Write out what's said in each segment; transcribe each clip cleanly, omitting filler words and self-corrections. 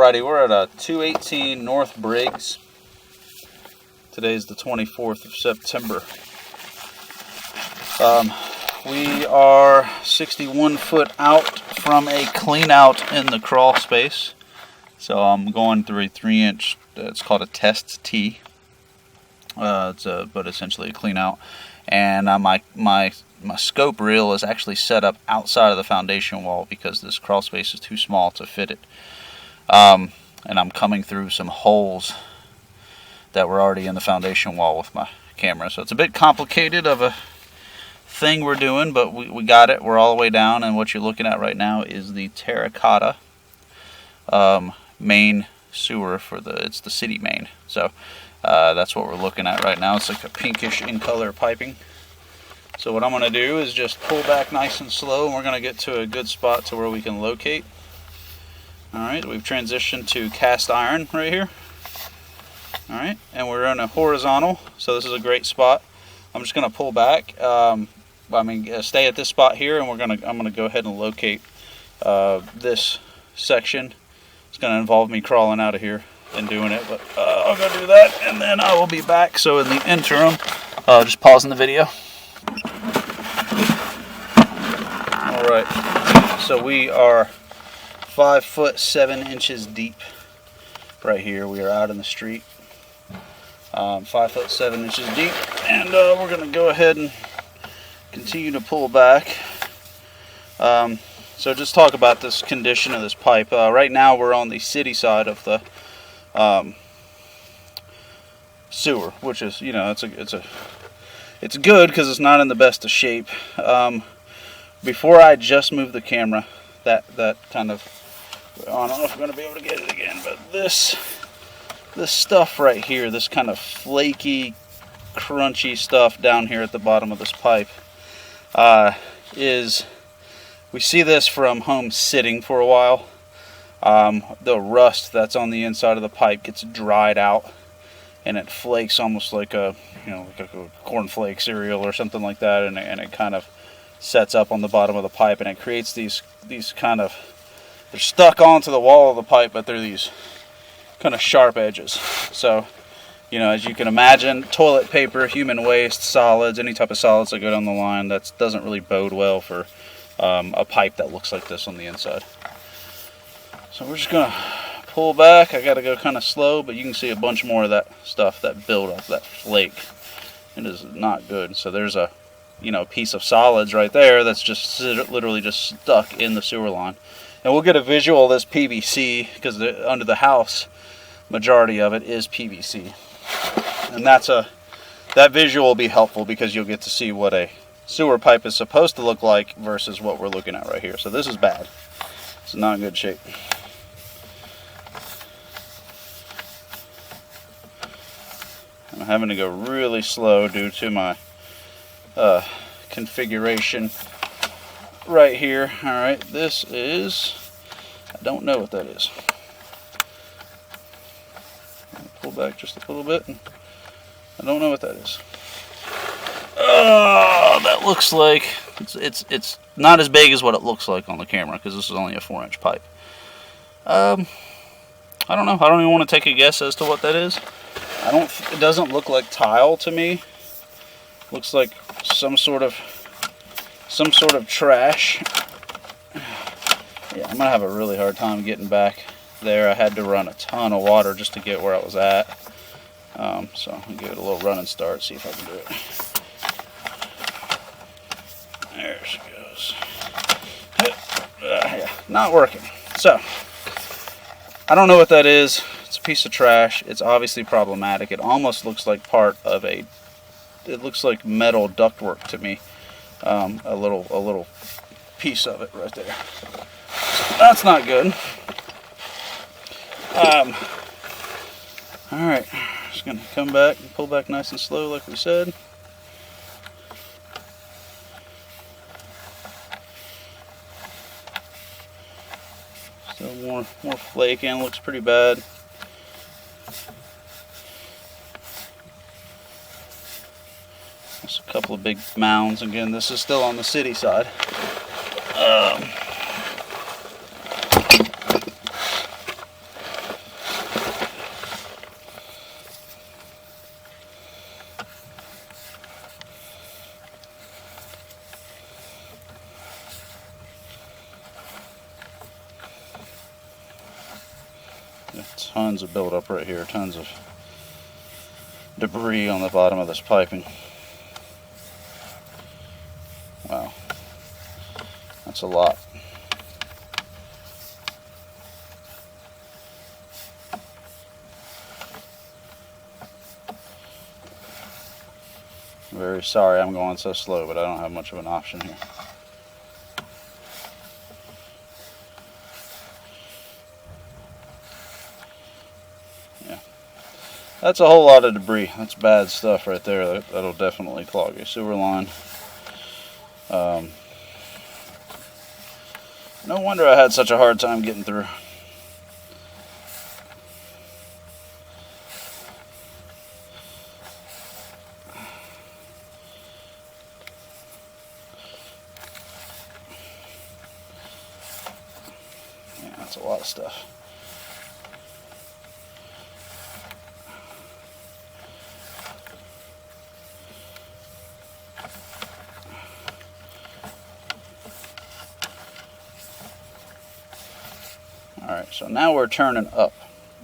Alrighty, we're at a 218 North Briggs. Today's the 24th of September. We are 61 foot out from a clean out in the crawl space. So I'm going through a 3-inch, it's called a test tee. But essentially a clean out. And my scope reel is actually set up outside of the foundation wall because this crawl space is too small to fit it. And I'm coming through some holes that were already in the foundation wall with my camera. So it's a bit complicated of a thing we're doing, but we got it. We're all the way down, and what you're looking at right now is the terracotta main sewer for it's the city main. So that's what we're looking at right now. It's like a pinkish in color piping. So what I'm going to do is just pull back nice and slow, and we're going to get to a good spot to where we can locate. Alright, we've transitioned to cast iron right here. Alright, and we're in a horizontal, so this is a great spot. I'm just going to pull back, stay at this spot here, and I'm going to go ahead and locate this section. It's going to involve me crawling out of here and doing it, but I'll go do that, and then I will be back. So in the interim, just pausing the video. Alright, so we are 5 foot 7 inches deep right here. We are out in the street, 5 foot 7 inches deep, and we're going to go ahead and continue to pull back. So just talk about this condition of this pipe. Right now we're on the city side of the sewer, which is, you know, it's good because it's not in the best of shape. Before I just moved the camera, that kind of, I don't know if I'm going to be able to get it again, but this stuff right here, this kind of flaky, crunchy stuff down here at the bottom of this pipe, we see this from home sitting for a while. The rust that's on the inside of the pipe gets dried out, and it flakes almost like a cornflake cereal or something like that, and it kind of sets up on the bottom of the pipe, and it creates these kind of, they're stuck onto the wall of the pipe, but they're these kind of sharp edges. So, you know, as you can imagine, toilet paper, human waste, solids, any type of solids that go down the line, that doesn't really bode well for a pipe that looks like this on the inside. So we're just going to pull back. I got to go kind of slow, but you can see a bunch more of that stuff, that buildup, that flake. It is not good. So there's a piece of solids right there that's just literally just stuck in the sewer line. And we'll get a visual of this PVC because under the house, majority of it is PVC. And that visual will be helpful because you'll get to see what a sewer pipe is supposed to look like versus what we're looking at right here. So this is bad. It's not in good shape. I'm having to go really slow due to my configuration right here. Alright, this is, I don't know what that is. Pull back just a little bit. I don't know what that is. That looks like it's not as big as what it looks like on the camera because this is only a 4-inch pipe. I don't know. I don't even want to take a guess as to what that is. It doesn't look like tile to me. Looks like some sort of trash. Yeah, I'm gonna have a really hard time getting back there. I had to run a ton of water just to get where I was at. So I'll give it a little running start, see if I can do it. There she goes. Yeah, not working. So I don't know what that is. It's a piece of trash. It's obviously problematic. It almost looks like part of it looks like metal ductwork to me. A little piece of it right there. So that's not good. Alright, just gonna come back and pull back nice and slow like we said. Still more flaking, looks pretty bad. There's a couple of big mounds. Again, this is still on the city side. tons of buildup right here, tons of debris on the bottom of this piping. Wow, that's a lot. Very sorry I'm going so slow, but I don't have much of an option here. Yeah, that's a whole lot of debris. That's bad stuff right there. That'll definitely clog your sewer line. No wonder I had such a hard time getting through. Yeah, that's a lot of stuff. Alright, so now we're turning up,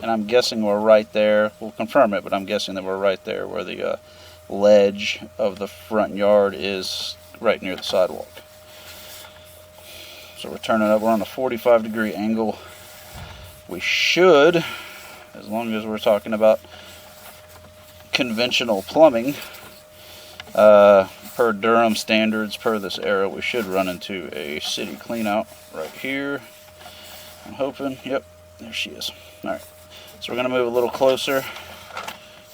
and I'm guessing we're right there. We'll confirm it, but I'm guessing that we're right there where the ledge of the front yard is, right near the sidewalk. So we're turning up. We're on a 45-degree angle. We should, as long as we're talking about conventional plumbing, per Durham standards, per this era, we should run into a city cleanout right here. I'm hoping. Yep, there she is. Alright, so we're going to move a little closer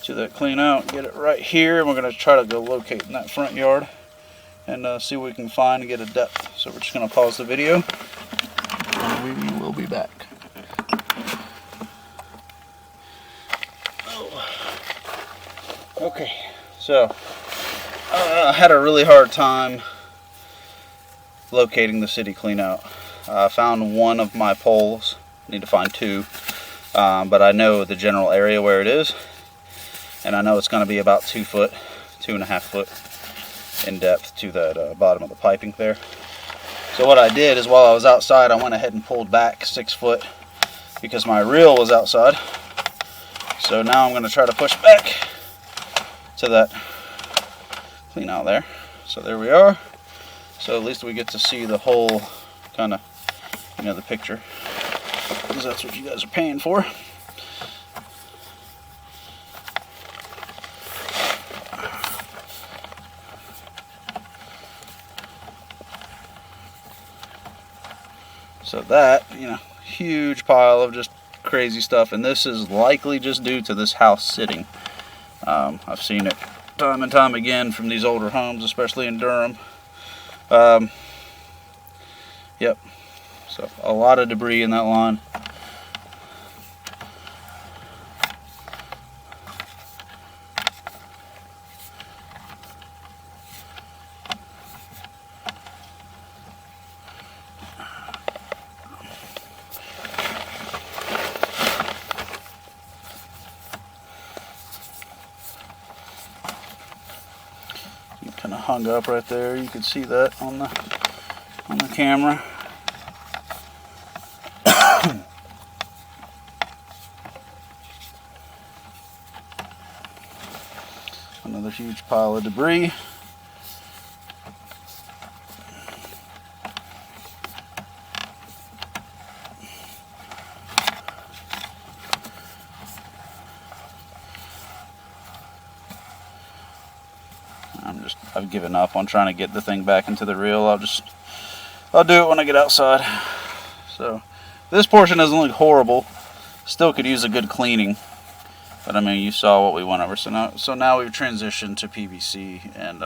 to that clean out, get it right here, and we're going to try to go locate in that front yard and see what we can find and get a depth. So we're just going to pause the video and we will be back. Okay, so I had a really hard time locating the city clean out. I found one of my poles. Need to find two, but I know the general area where it is, and I know it's going to be about 2 foot, 2.5 foot in depth to that bottom of the piping there. So what I did is, while I was outside, I went ahead and pulled back 6 foot because my reel was outside. So now I'm going to try to push back to that clean out there. So there we are. So at least we get to see the whole kind of, you know, the picture, because that's what you guys are paying for. So that, you know, huge pile of just crazy stuff, and this is likely just due to this house sitting. I've seen it time and time again from these older homes, especially in Durham. Yep. So a lot of debris in that line. Kind of hung up right there. You can see that on the camera. Another huge pile of debris. I've given up on trying to get the thing back into the reel. I'll do it when I get outside. So this portion doesn't look horrible. Still could use a good cleaning. But I mean, you saw what we went over. So now we've transitioned to PVC, and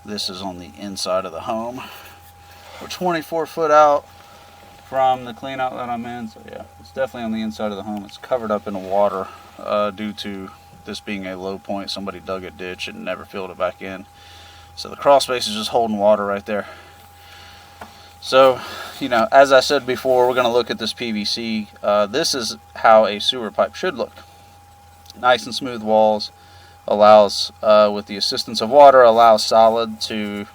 this is on the inside of the home. We're 24 foot out from the clean out that I'm in. So yeah, it's definitely on the inside of the home. It's covered up in water due to this being a low point. Somebody dug a ditch and never filled it back in. So the crawl space is just holding water right there. So, you know, as I said before, we're going to look at this PVC. This is how a sewer pipe should look. Nice and smooth walls. Allows, with the assistance of water, allows solid to,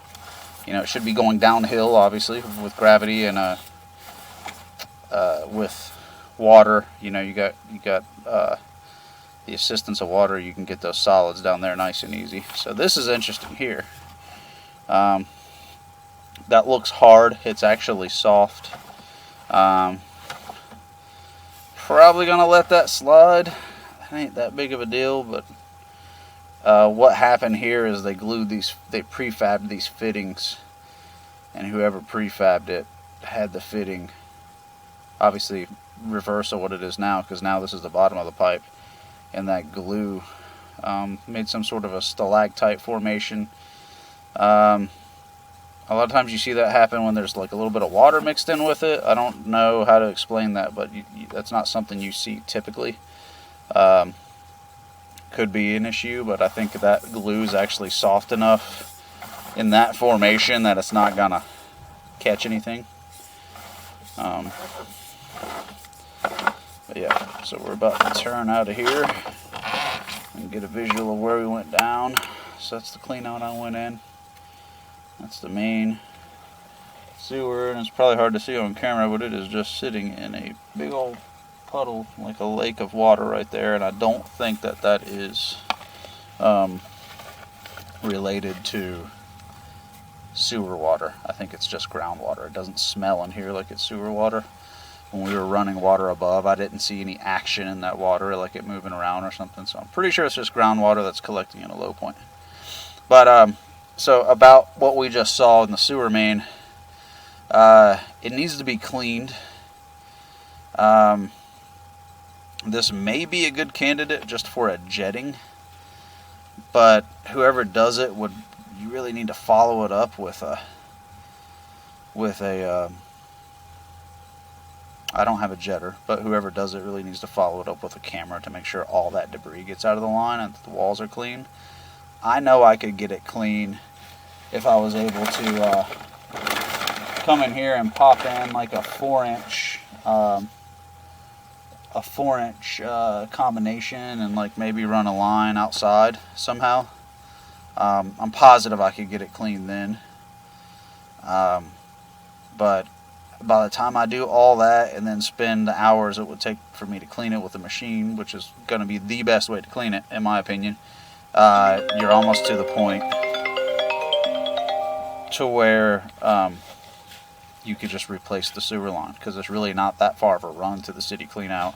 you know, it should be going downhill, obviously, with gravity and with water, you know, you got the assistance of water, you can get those solids down there nice and easy. So this is interesting here. That looks hard. It's actually soft. Probably gonna let that slide. That ain't that big of a deal, but what happened here is they prefabbed these fittings, and whoever prefabbed it had the fitting obviously reverse of what it is now, because now this is the bottom of the pipe, and that glue made some sort of a stalactite formation. A lot of times you see that happen when there's like a little bit of water mixed in with it. I don't know how to explain that, but that's not something you see typically. Could be an issue, but I think that glue is actually soft enough in that formation that it's not gonna catch anything. But yeah, so we're about to turn out of here and get a visual of where we went down. So that's the clean out I went in. That's the main sewer, and it's probably hard to see on camera, but it is just sitting in a big old puddle, like a lake of water right there, and I don't think that that is related to sewer water. I think it's just groundwater. It doesn't smell in here like it's sewer water. When we were running water above, I didn't see any action in that water, like it moving around or something, so I'm pretty sure it's just groundwater that's collecting in a low point. But so about what we just saw in the sewer main, it needs to be cleaned. This may be a good candidate just for a jetting, but whoever does it you really need to follow it up with a I don't have a jetter, but whoever does it really needs to follow it up with a camera to make sure all that debris gets out of the line and that the walls are clean. I know I could get it clean if I was able to come in here and pop in like a 4-inch combination and like maybe run a line outside somehow. I'm positive I could get it clean then. But by the time I do all that and then spend the hours it would take for me to clean it with a machine, which is going to be the best way to clean it in my opinion, you're almost to the point to where you could just replace the sewer line, because it's really not that far of a run to the city clean out,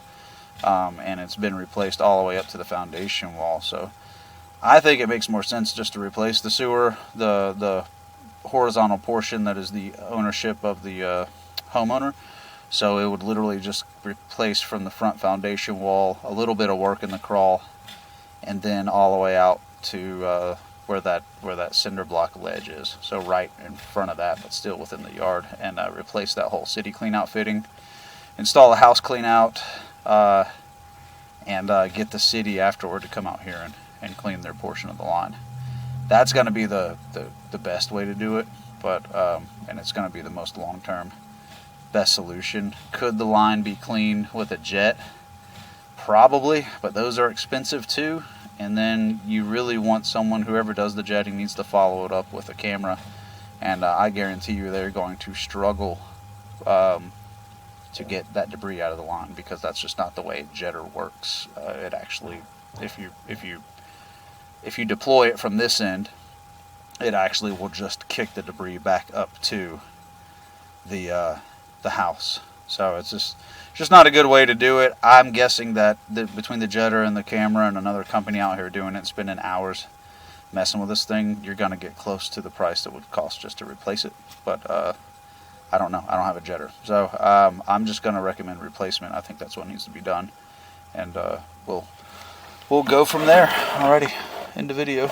and it's been replaced all the way up to the foundation wall. So I think it makes more sense just to replace the sewer, the horizontal portion that is the ownership of the homeowner. So it would literally just replace from the front foundation wall, a little bit of work in the crawl, and then all the way out to where that cinder block ledge is. So right in front of that, but still within the yard, and replace that whole city clean out fitting, install a house clean out, and get the city afterward to come out here and clean their portion of the line. That's going to be the best way to do it, but and it's going to be the most long-term best solution. Could the line be cleaned with a jet? Probably, but those are expensive too. And then you really want someone, whoever does the jetting needs to follow it up with a camera, and I guarantee you they're going to struggle to get that debris out of the line, because that's just not the way a jetter works. It actually, if you deploy it from this end, it actually will just kick the debris back up to the house. So it's just not a good way to do it. I'm guessing that between the jetter and the camera and another company out here doing it, spending hours messing with this thing, you're going to get close to the price that would cost just to replace it. But I don't know. I don't have a jetter. So I'm just going to recommend replacement. I think that's what needs to be done. And we'll go from there. Alrighty, end the video.